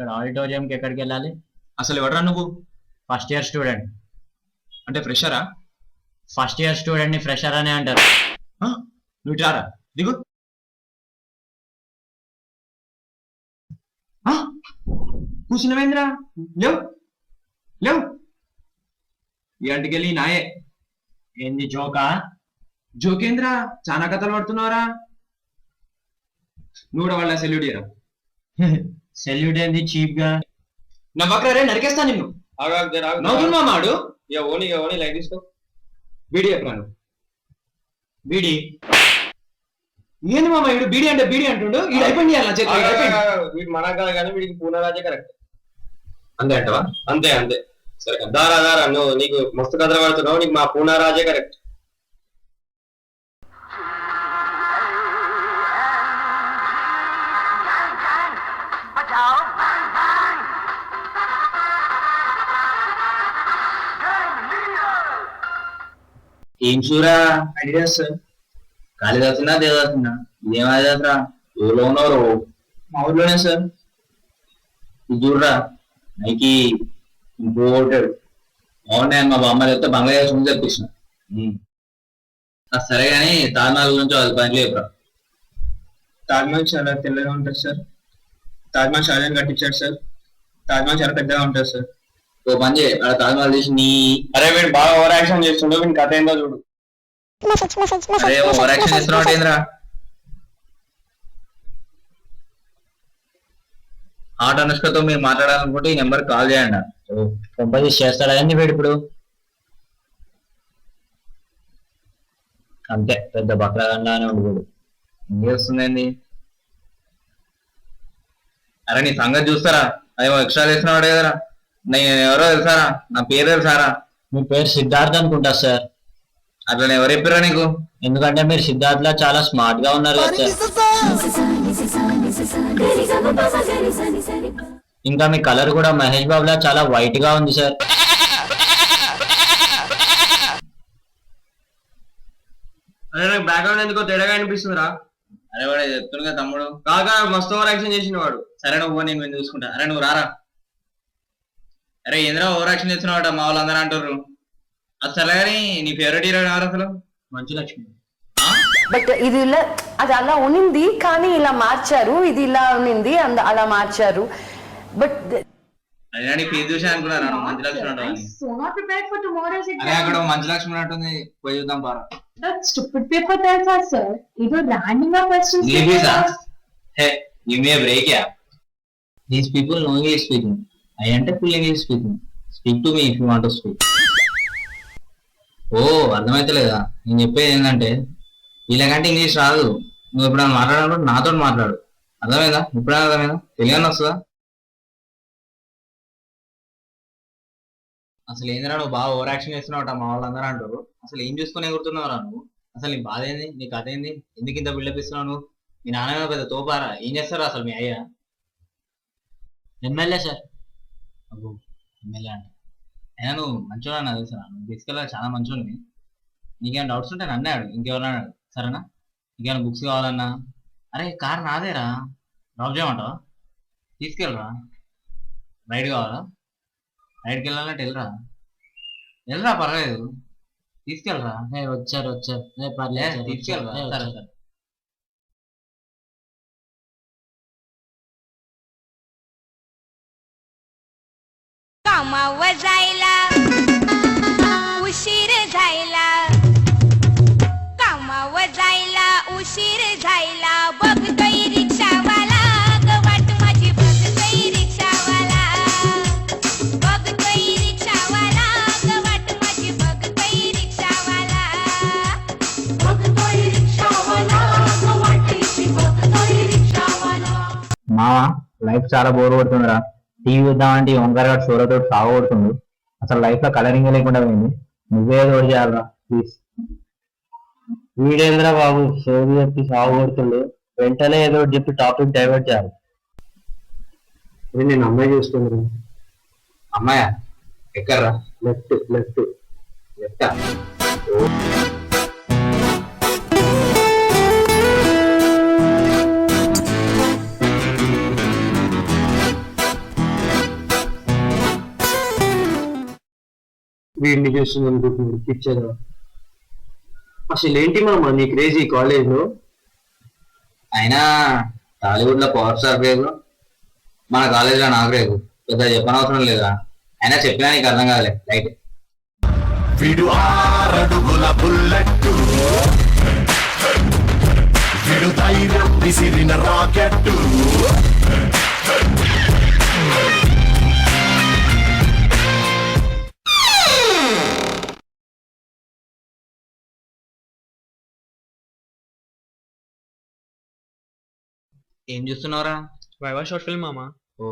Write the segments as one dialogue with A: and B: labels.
A: ఇక్కడ ఆడిటోరియంకి ఎక్కడికి వెళ్ళాలి?
B: అసలు ఎవడరా నువ్వు?
A: First year student.
B: అంటే ఫ్రెషరా?
A: ఫస్ట్ ఇయర్ స్టూడెంట్ ని ఫ్రెషర్ అనే అంటారు.
B: నువ్వు ఇట్లారా, దిగు. కూర్చున్నవేంద్రా, లేవు లేవు. ఈ అంటికెళ్ళి నాయే.
A: ఏంది జోకా?
B: జోకేంద్రా, చాలా కథలు పడుతున్నావురా. నువ్వు కూడా వాళ్ళ సెల్యూట్ చేయరా.
A: సెల్యూట్ ఏంది చీప్ గా?
B: నవ్వకరా, నరికేస్తా నిన్ను. నవ్వుతున్నా మాడు. ఓని లైక్ తీసుకో. బీడీ చెప్పరాను. బీడీ ఏంది మామ, వీడు బీడీ అంటే బీడీ అంటుండు. వీడు అయిపోయింది వీడు మన కాదు కానీ వీడికి పూర్ణరాజే కరెక్ట్. అంతే అంటవా? అంతే అంతే. సరే దారా నువ్వు, నీకు మస్తు కథలు పడుతున్నావు, నీకు మా పూర్ణరాజే కరెక్ట్. ఏం చూరా ఐడియాస్? కాళిదాసునా దేవదాసునా? ఇదేం ఆదిదాసరా? ఊళ్ళో ఉన్నారు? మా ఊర్లోనే సార్. ఇది చూడరా, నైకి ఇంపోర్టెడ్. బాగున్నాయి. మా బామ్మ చెప్తే బంగ్లాదేశ్ నుంచి తెప్పించిన. సరే కానీ తాజ్మహల్ గురించి అది పని లేపురా. తాజ్మహల్ చాలా తెల్లగా ఉంటుంది సార్. తాజ్మహల్ షాజహాన్ కట్టించాడు సార్. తాజ్మహల్ చాలా పెద్దగా ఉంటుంది సార్. ఓ పని చేయి, అక్కడ తాజ్మహల్ తీసి నీ. అరే వీడు బాగా ఓవర్ యాక్షన్ చేస్తుండో, వీడి కథ ఏందో చూడు. అరే ఓవర్ యాక్షన్ చేస్తున్నావు ఏంద్రా? హాట్ అనుష్కతో మీరు మాట్లాడాలనుకుంటే ఈ నెంబర్ కాల్ చేయండి.
A: కంపెనీ చేస్తాడా ఏంది వీడు ఇప్పుడు? అంతే, పెద్ద బక్రాగానే ఉండి వీడు.
B: ఏం చేస్తుందండి? అరే నీ సంగతి చూస్తారా? అదేమో ఎక్స్ట్రా చేసినవాడే కదరా. నేను ఎవరో తెలుసారా? నా పేరు తెలుసారా?
A: మీ పేరు సిద్ధార్థ్ అనుకుంటా సార్.
B: అట్లా ఎవరు చెప్పారా నీకు?
A: ఎందుకంటే మీరు సిద్ధార్థ్ లా చాలా స్మార్ట్ గా ఉన్నారు కదా సార్. ఇంకా మీ కలర్ కూడా మహేష్ బాబు లా చాలా వైట్ గా ఉంది సార్.
B: అరే నాకు బ్యాక్గ్రౌండ్ ఎందుకో తేడాగా అనిపిస్తుందిరా. అరే వాడు చెప్తుండగా తమ్ముడు కాగా మస్తు ఓవర్ యాక్షన్ చేసిన వాడు. సరే నువ్వు, నేను చూసుకుంటా. అరే నువ్వు రారా. అరే ఏంద్రా ఓవర్ యాక్షన్ చేస్తున్నావాట, మా వాళ్ళందరూ అంటారు. అసలు కానీ నీ ఫేవరెట్ హీరో ఎవరు అసలు?
A: మంచు లక్ష్మి.
C: బట్ ఇది ఇలా, అది అలా ఉన్నింది కానీ ఇలా మార్చారు. ఇది ఇలా ఉన్నింది అలా మార్చారు. బట్
B: అయినా నీ పేరు చూసా అనుకున్నారా మంచు లక్ష్మి అంటావు? అరే అక్కడ మంచు లక్ష్మి అంటుంది, పోయి చూద్దాం పారా.
D: Stupid paper తెలుసా సార్? ఇది random గా questions.
B: Hey, give me a break, yeah.
A: These people know English speaking. I am full English speaking. Speak to me if you want to speak. ఓ అర్థమైతలేదా? నేను చెప్పేది ఏంటంటే వీళ్ళకంటే ఇంగ్లీష్ రాదు. నువ్వు ఎప్పుడైనా మాట్లాడినప్పుడు నాతో మాట్లాడు. అర్థమైందా? ఎప్పుడైనా అర్థమైందా? తెలియని వస్తుందా? అసలు ఏందిరా నువ్వు బాగా ఓవర్ యాక్షన్ చేస్తున్నావు మా వాళ్ళందరూ అంటారు. అసలు ఏం చూసుకుని ఎగురుతున్నావురా నువ్వు? అసలు నీ బాధ ఏంది? నీ కథ ఏంది? ఎందుకు ఇంత బిల్డప్ ఇస్తున్నావు నువ్వు? మీ నాన్న పెద్ద తోపారా? ఏం చేస్తారా అసలు మీ అయ్యా? MLA sir. అబ్బో ఎమ్మెల్యే అంటే అయినా నువ్వు మంచోడా? నాకు తెలుసా, నువ్వు బేసికల్గా చాలా మంచోడిని. నీకేమైనా డౌట్స్ ఉంటే నన్నే అడుగు, ఇంకెవరన్నా అడుగు. సరేనా? ఇంకేమైనా బుక్స్ కావాలన్నా? అరే కార్ నాదేరా, డ్రాప్ చేయమంటావా? తీసుకెళ్ళరా. రైడ్ కావాలా? రైడ్కి వెళ్ళాలంటే వెళ్ళరా పర్లేదు, తీసుకెళ్ళరా. వచ్చారు పర్లేదు తీసుకెళ్ళరా. సరే సరే.
E: कामावर जायला उशीर झायला, कामावर जायला उशीर झायला. बघतोय रिक्षावाला वाट माझी, बघतोय रिक्षावाला, बघतोय रिक्षावाला वाट माझी, बघतोय रिक्षावाला, बघतोय रिक्षावाला वाटेची, बघतोय रिक्षावाला.
A: మావా లైఫ్ చాలా బోర్ కొడుతుందిరా. టీవీ చూద్దామంటే ఓంకార్ గారు షోలతో సాగొడుతుండు. అసలు లైఫ్ లో కలరింగ్ లేకుండా పోయింది. నువ్వే ఏదో ఒకటి చేయాలరా ప్లీజ్. వీడేంద్రా బాబు షోలు చెప్పి సాగొడుతుండు. వెంటనే ఏదో ఒకటి చెప్పి టాపిక్ డైవర్ట్ చేయాలి.
B: నేను అమ్మాయి చూసుకుంటున్నా. అమ్మాయా? ఎక్కడ్రా? Left left left. వీడిని చూస్తుంది అనుకుంటున్నాడు పిచ్చదా. అసలు ఏంటి మామ నీ క్రేజీ కాలేజ్ లో?
A: అయినా టాలీవుడ్ లో పవర్ స్టార్ రేగు, మన కాలేజ్ లో నాకు రేగు పెద్ద చెప్పనవసరం లేదా. అయినా చెప్పినా నీకు అర్థం కాదులే లైట్.
F: విడు 6 అడుగుల బుల్లెట్టు, విడు ధైర్యం విసిరిన రాకెట్టు.
A: ఏం చూస్తున్నావురా?
B: వైవా షార్ట్ ఫిల్మ్ మామ.
A: ఓ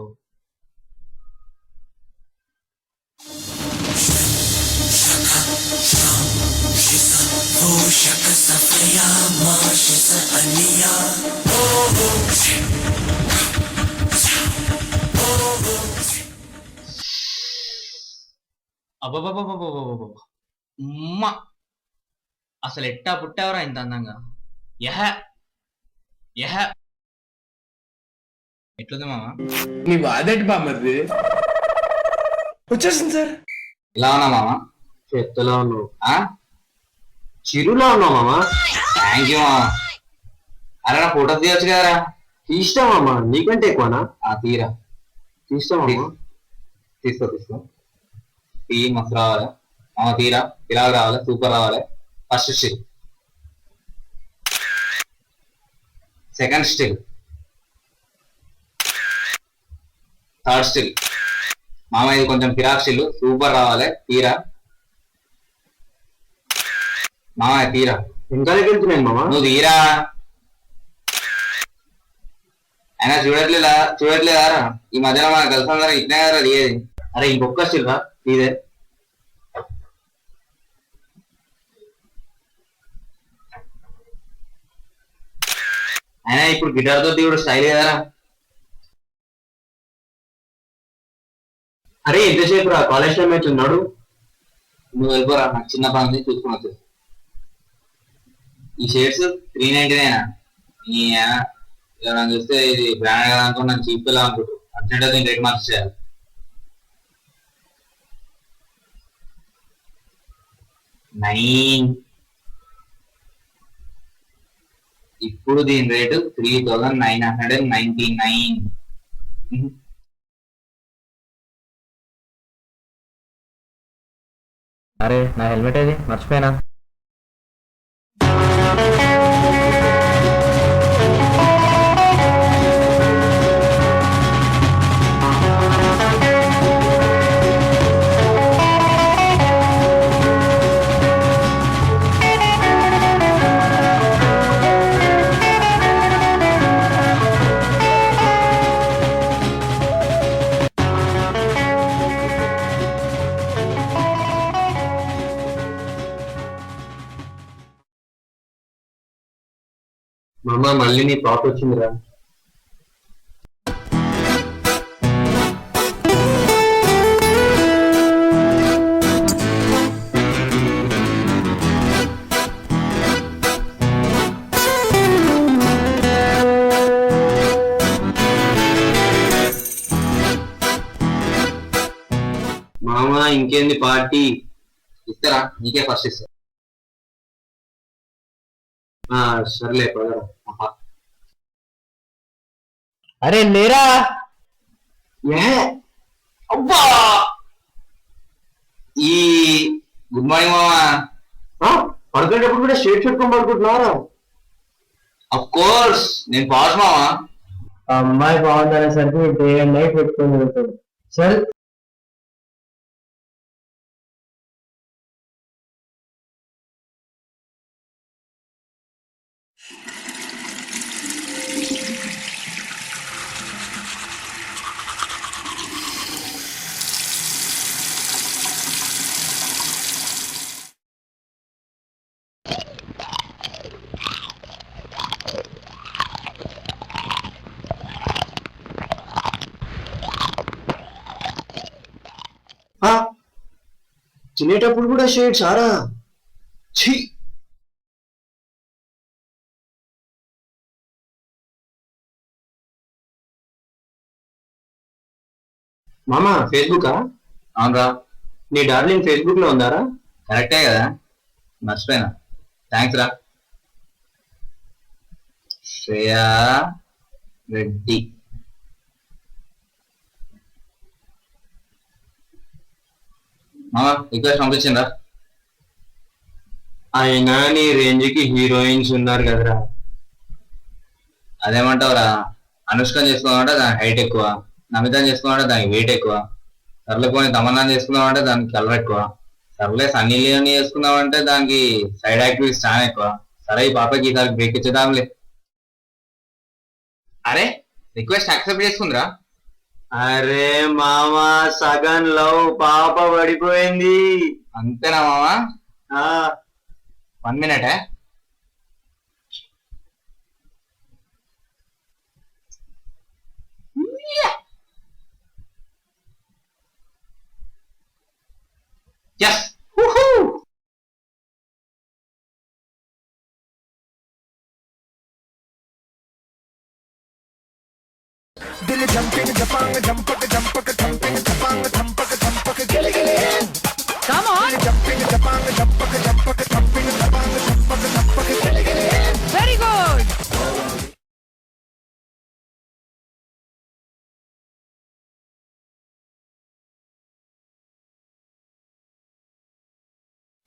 A: అబ్బబ్బబ్బబ్బబ్బబ్బబ్బ. ఉమ్మ. అసలు ఎట్టా పుట్టావరా ఇంత అందంగా? యహ యహ. ఎట్లుంది మామ?
G: నీ బాధటి బామ్మది వచ్చేసింది సార్.
A: ఇలా ఉన్నా మామ?
B: చెత్తలా ఉన్నావు,
A: ఆ?
B: చిరులా ఉన్నావు మామ.
A: థ్యాంక్ యూ మామ. అరే నా ఫోటో తీయొచ్చు కదరా?
B: తీస్తా మామ, నీకంటే ఎక్కువనా?
A: ఆ తీరా.
B: తీస్తా మామ.
A: తీసుకో. తీ మస్తు రావాలి మామ, తీరా. ఇలాగ రావాలి, సూపర్ రావాలి. First still, second still, third still. మామ ఇది కొంచెం పిరాక్ స్టిల్, సూపర్ రావాలి. తీరా మామ, తీరా.
B: వెనకాలకి వెళ్తున్నాను మామ.
A: నువ్వు తీరా. అయినా చూడట్లేదారా ఈ మధ్యన మన గర్ల్ ఫ్రెండ్ ఇట్లా కదా తీయేది.
B: అరే ఇంకొక స్టిల్ రా, ఇదే.
A: అయినా ఇప్పుడు గిటార్ తో తీయడం స్టైల్ కదరా.
B: అరే ఎంతసేపు రా, కాలేజ్ టైం అవుతున్నాడు.
A: నువ్వు వెళ్ళిపోరా, నాకు చిన్న పని చూసుకుని వచ్చేసి. ఈ షేడ్స్ 399 నన్ను చూస్తే ఇది బ్రాండ్ కదా అనుకో, నన్ను చీప్ గా అనుకుంటు. అర్జెంట్ దీన్ని రేట్ మార్క్స్ చేయాలి. ఇప్పుడు దీని రేటు 3999.
B: అరే నా హెల్మెట్ ఏది, మర్చిపోయినా. మామ మళ్ళీ నీ థాట్ వచ్చిందిరా.
A: మామ ఇంకేంది పార్టీ? ఇస్తారా? నీకే ఫస్ట్ ఇస్తా.
B: సర్లే పదరా.
A: అరే లేరా. అబ్బా ఈ గుడ్ మార్నింగ్ మామా.
B: పడుకునేటప్పుడు కూడా షేడ్ పెట్టుకొని పడుకుంటున్నారా?
A: అఫ్ కోర్స్ నేను పాస్ మామా.
B: అమ్మాయి బాగుందనేసరికి డే అండ్ నైట్ పెట్టుకొని వెళ్తాడు. సరే తినేటప్పుడు కూడా షేడ్ సారా. ఛీ మామా ఫేస్బుక్
A: అవునరా.
B: నీ డార్లింగ్ ఫేస్బుక్ లో ఉందారా?
A: కరెక్టే కదా, మర్చిపోయినా. థ్యాంక్స్ రా. శ్రేయా రెడ్డి. మామ రిక్వెస్ట్ పంపించిందా?
B: అయినా నీ రేంజ్ కి హీరోయిన్స్ ఉన్నారు కదరా.
A: అదేమంటావురా, అనుష్కని చేసుకున్నామంటే దానికి హైట్ ఎక్కువ, నమితని చేసుకున్నామంటే దానికి వెయిట్ ఎక్కువ, సర్లే పోనీ తమన్నాని చేసుకున్నామంటే దానికి కలర్ ఎక్కువ, సర్లే సన్నీ లియోని చేసుకున్నామంటే దానికి సైడ్ యాక్టివిటీస్ చాలా ఎక్కువ. సరే ఈ పాపకి ఈసారి బ్రేక్ ఇచ్చేద్దాంలే. అరే రిక్వెస్ట్ యాక్సెప్ట్ చేసుకుందిరా.
B: అరే మామా, సగన్ లవ్ పాప పడిపోయింది.
A: అంతేనా మామా? 1 minute. Yes! Woohoo!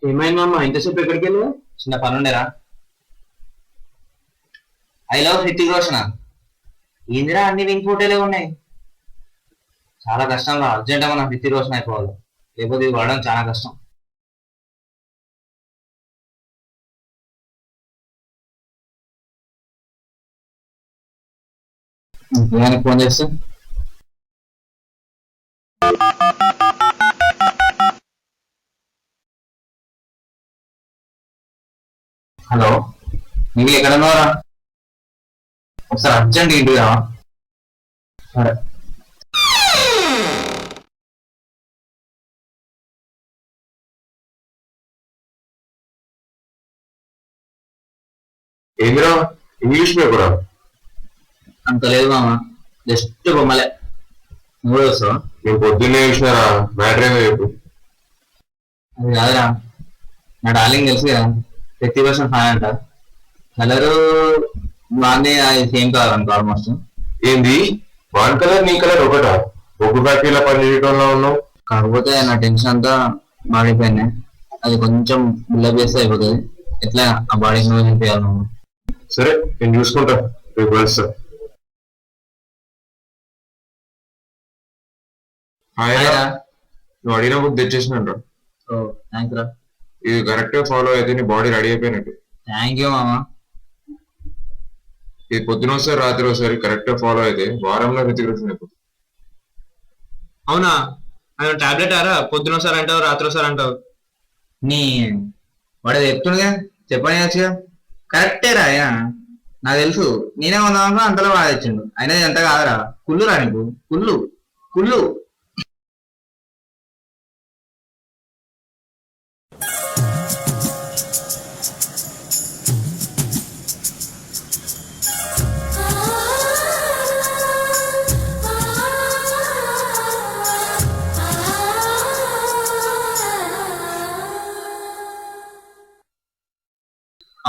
B: ఏమైంది మామ, ఇంతసేపు ఎక్కడికి వెళ్ళా?
A: చిన్న పని ఉండేరా. I love Hrithik Roshan. ఏందిరా అన్ని వింగ్ ఫోటోలే ఉన్నాయి. చాలా కష్టం రా, అర్జెంట్ మనం హృతిక్ రోషన్ అయిపోవాలి, లేకపోతే ఇది వాడడం చాలా కష్టం. ఏమైనా ఫోన్ చేస్తే హలో, నీకు ఎక్కడ ఉన్నారా? ఒకసారి అర్జెంట్ ఇంటికి రా. సరే.
F: ఏందిరా ఇంగ్లీష్ పేపరా?
A: అంత లేదు మామ, జస్ట్ బొమ్మలే. నువ్వు కూడా వస్తావా?
F: నేను పొద్దున్నే చూసినారా, మ్యాటర్ ఏమో చెప్పు.
A: అది కాదురా, నా డార్లింగ్ తెలుసు కదా, 50% ఫ్యాన్ అంట. కలరు బాగానే సేమ్ కలర్ అంట ఆల్మోస్ట్.
F: ఏంది వాన్ కలర్ నీ కలర్ ఒకటా? ఒగ్గు ఫ్యాక్టరీలో పనిచేయటంలో ఉన్నావు.
A: కాకపోతే నా టెన్షన్ అంతా మాడిపోయింది, అది కొంచెం బిల్డప్ చేస్తే అయిపోతుంది. ఎట్లా ఆ బాడీకి నువ్వు చెప్పేయాలి నువ్వు.
F: సరే నేను చూసుకుంటా, రేపు కలుస్తా.
A: హాయ్రా.
F: నువ్వు అడిగిన బుక్ తెచ్చేసినంట.
A: ఓ థ్యాంక్స్ రా.
F: ఇది కరెక్ట్ గా ఫాలో అయితే నీ బాడీ రెడీ అయిపోయినట్టు.
A: థ్యాంక్ యూ మామ.
F: ఇది పొద్దున ఒకసారి రాత్రి ఒకసారి కరెక్ట్ గా ఫాలో అయితే వారంలో హృతిక్ రోషన్ అయిపోతుంది.
B: అవునా? అది టాబ్లెట్ ఆరా, పొద్దున ఒకసారి అంటావు రాత్రి ఒకసారి అంటావు.
A: నీ వాడు చెప్తుండగా చెప్పనియచ్చుగా. కరెక్టే రా ఆయన, నాకు తెలుసు. నేనే ఉందామనుకో అంతలో వాడు తెచ్చిండు. అయినా ఎంత కాదురా, కుళ్ళు రా నీకు, కుళ్ళు కుళ్ళు.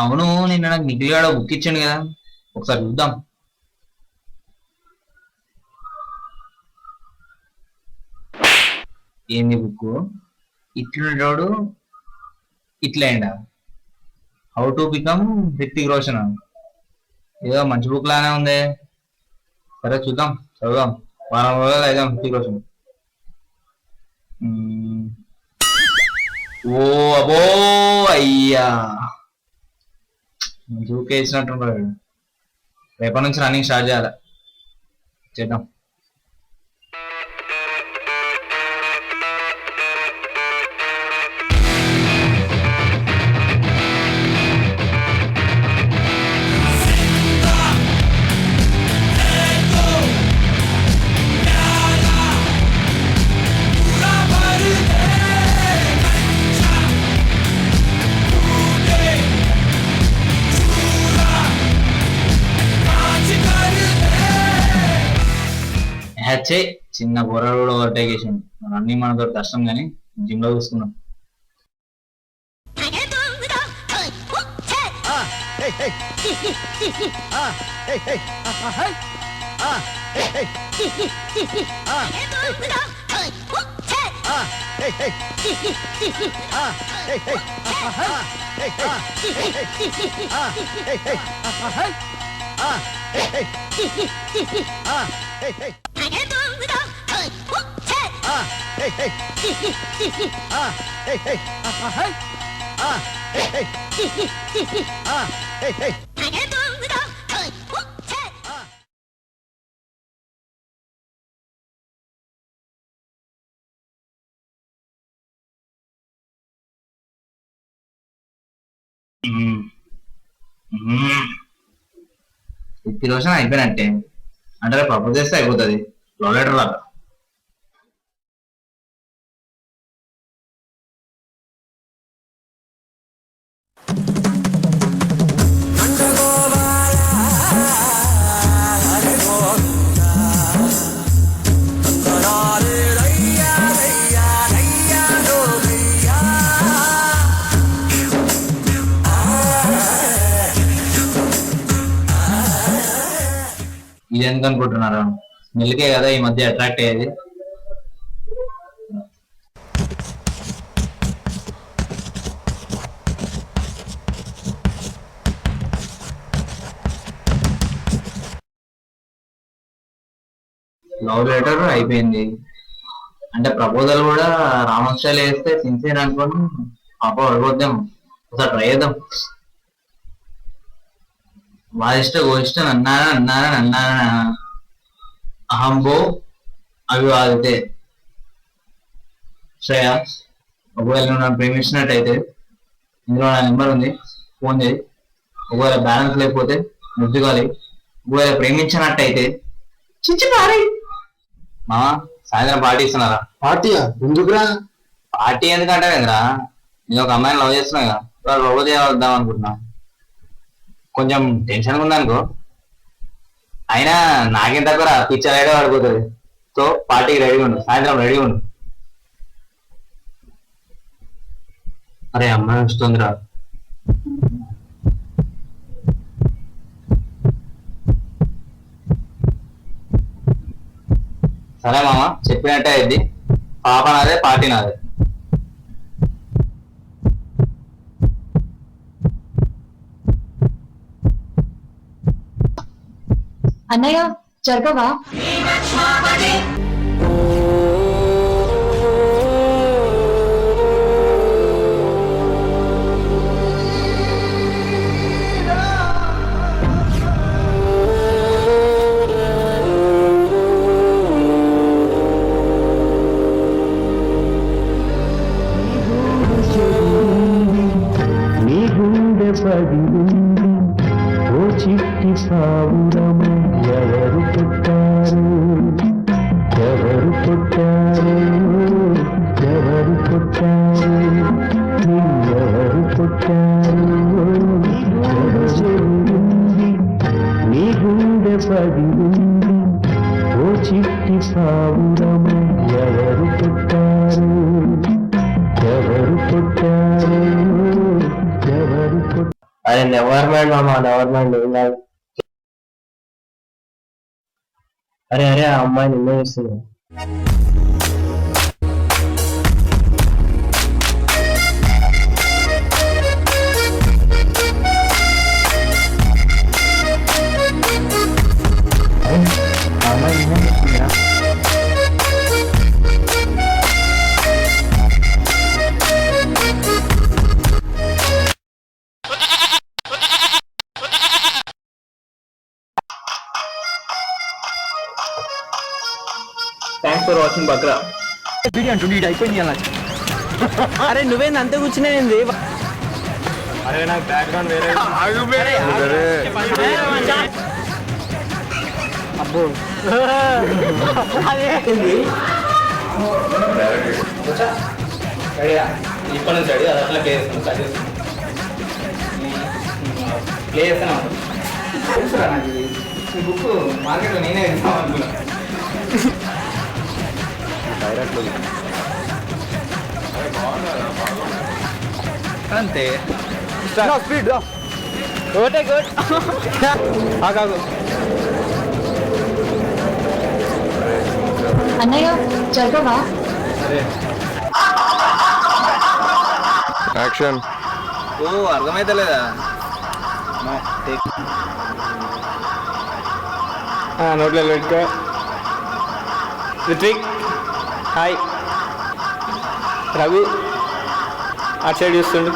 A: అవును, నిన్న నాకు నిఖిల్ గాడు బుక్ ఇచ్చాను కదా, ఒకసారి చూద్దాం. ఏంది బుక్? ఇట్లుంటాడు ఇట్లయిండా, how to become Hrithik Roshan. ఏదో మంచి బుక్ లానే ఉంది. సరే చూద్దాం, చదువుదాం. వారం రోజులు అయిదాం హృతిక్ రోషన్. ఓ అబో అయ్యా, జూకే ఇచ్చినట్టుంటాడు. రేపటి నుంచి రన్నింగ్ స్టార్ట్ చేయాలి, చేద్దాం. చిన్న బొర్ర కూడా ఓవర్టేక్ చేసిండు. రన్నింగ్ మనతో కష్టం కానీ జిమ్ లో చూసుకున్నాం. ఈ రోజున అయిపోయినట్టే అంటే రేపు ప్రపోజ్ చేస్తే అయిపోతుంది లవ్ లెటర్ లాగా. ఇది ఎందుకు అనుకుంటున్నారా? స్మెల్కే కదా ఈ మధ్య అట్రాక్ట్ అయ్యేది. లవ్ లెటర్ అయిపోయింది అంటే ప్రపోజల్ కూడా రామోత్సవాలు వేస్తే సిన్సియర్ అనుకోని పాప అడగొద్దాం, ఒకసారి ట్రై చేద్దాం. వాయిష్ట గోయిష్ట నన్నానా అహంబో అవివాదితే. శ్రేయ, ఒకవేళ నువ్వు నన్ను ప్రేమించినట్టయితే ఇందులో నా నెంబర్ ఉంది, ఫోన్ చేయి. ఒకవేళ బ్యాలెన్స్ లేకపోతే ముద్దుగాలి. ఒకవేళ ప్రేమించినట్టయితే చిచ్చి పారి. మామ సాయంత్రం పార్టీ ఇస్తున్నారా?
H: పార్టీయా? ఎందుకురా?
A: పార్టీ ఎందుకంటే నేను ఒక అమ్మాయిని లవ్ చేస్తున్నా కదా, లవ్ చేయవద్దాం అనుకుంటున్నా. కొంచెం టెన్షన్ ఉందనుకో, అయినా నాకేం తక్కువ పిక్చర్ అయితే పడిపోతుంది. సో పార్టీకి రెడీగా ఉండు, సాయంత్రం రెడీగా ఉండు. అరే అమ్మాయి వస్తుందిరా. సరే మామ, చెప్పినట్టే అయింది. పాప నాదే, పార్టీ నాదే.
D: అన్నయ్య జరగవా?
I: నీ గుండె పగిలింది ఓ చిట్టి పావురము, ఎవరు పుట్టారు ఎవరు పుట్టారు ఎవరు పుట్టారు ఎవరు పుట్టారు. నీ గుండె పగిలింది ఓ చిట్టి పావురము, ఎవరు పుట్టారు ఎవరు పుట్టారు ఎవరు పుట్టారు.
A: అరే నెవర్ మైండ్ మామ, నెవర్ మైండ్. ఏం కాదు.
I: అరే అరే ఆ అమ్మాయి నిన్న చేస్తుంది.
B: థ్యాంక్స్ ఫర్ వాచింగ్ బక్రా.
H: అయిపోయింది అలా.
B: అరే నువ్వేంది అంతే కూర్చునేది?
H: అరే నాకు బ్యాక్గ్రౌండ్ వేరే.
B: అబ్బో
A: ఇప్పటి నుంచి అది అట్లా ప్లే చేస్తాను, ప్లే చేస్తాను. ఈ బుక్ మార్కెట్లో నేనే ఇస్తాను అనుకున్నా.
H: అంతే స్పీడ్ ఓటే గుడ్ ఆగాగు
D: అన్నయ్య చదవా
F: యాక్షన్.
H: ఓ అర్థమైతలేదా నోట్లో పెట్టుకో రిత్విక్ హాయ్ రవి అటు సైడ్ చూస్తుండు